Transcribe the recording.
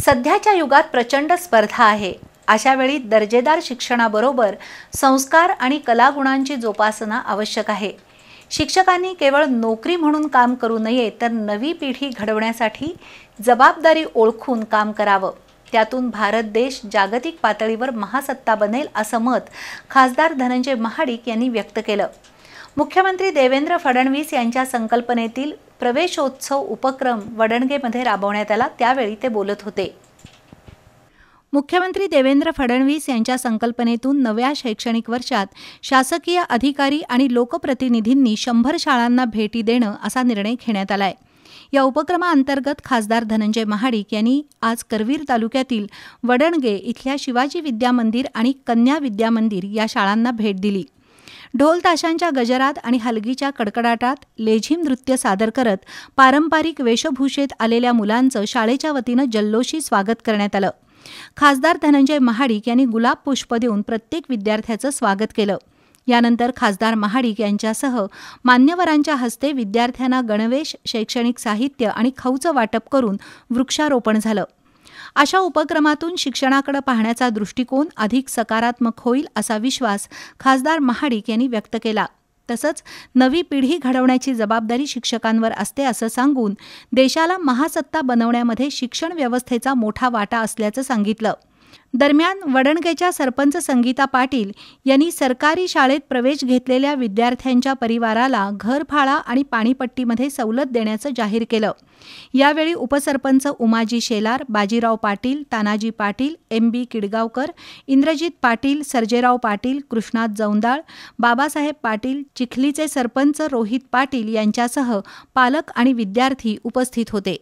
सध्याच्या युगात प्रचंड स्पर्धा आहे। अशा वेळी दर्जेदार शिक्षणाबरोबर संस्कार आणि कलागुणांची जोपासना आवश्यक आहे। शिक्षकांनी केवळ नोकरी म्हणून काम करू नये, तर नवी पिढी घडवण्यासाठी जबाबदारी ओळखून काम करावं। त्यातून भारत देश जागतिक पातळीवर महासत्ता बनेल असं मत खासदार धनंजय महाडिक यांनी व्यक्त केलं। मुख्यमंत्री देवेंद्र फडणवीस यांच्या संकल्पनेतील प्रवेशोत्सव उपक्रम वडणगेमध्ये राबवण्यात आला, त्यावेळी ते बोलत होते। मुख्यमंत्री देवेंद्र फडणवीस यांच्या संकल्पनेतून नव्या शैक्षणिक वर्षात शासकीय अधिकारी आणि लोकप्रतिनिधींनी 100 शाळांना भेटी देणं असा निर्णय घेण्यात आलाय। या उपक्रमाअंतर्गत खासदार धनंजय महाडिक यांनी आज करवीर तालुक्यातील वडणगे इथल्या शिवाजी विद्या मंदिर आणि कन्या विद्या मंदिर या शाळांना भेट दिली। ढोल ताशांच्या गजरात आणि हलगीच्या कडकडाटात लेझिम नृत्य सादर करत पारंपरिक वेशभूषेत आलेल्या मुलांचं शाळेच्या वतीनं जल्लोषी स्वागत करण्यात आलं। खासदार धनंजय महाडिक यांनी गुलाब पुष्प देऊन प्रत्येक विद्यार्थ्याचं स्वागत केलं। यानंतर खासदार महाडिक यांच्यासह मान्यवरांच्या हस्ते विद्यार्थ्यांना गणवेश, शैक्षणिक साहित्य आणि खाऊचं वाटप करून वृक्षारोपण झालं। अशा उपक्रमातून शिक्षणाकडे पाहण्याचा दृष्टिकोन अधिक सकारात्मक होईल असा विश्वास खासदार महाडिक यांनी व्यक्त केला। तसंच नवी पिढी घडवण्याची जबाबदारी शिक्षकांवर असते असं सांगून देशाला महासत्ता बनवण्यामध्ये शिक्षण व्यवस्थेचा मोठा वाटा असल्याचं सांगितलं। दरम्यान वडणगेच्या सरपंच संगीता पाटील यांनी सरकारी शाळेत प्रवेश घेतलेल्या विद्यार्थ्यांच्या परिवाराला घरफाळा आणि पाणीपट्टीमध्ये सवलत देण्याचं जाहीर केलं। यावेळी उपसरपंच उमाजी शेलार, बाजीराव पाटील, तानाजी पाटील, MB किडगावकर, इंद्रजित पाटील, सर्जेराव पाटील, कृष्णात जौंदाळ, बाबासाहेब पाटील, चिखलीचे सरपंच रोहित पाटील यांच्यासह पालक आणि विद्यार्थी उपस्थित होते।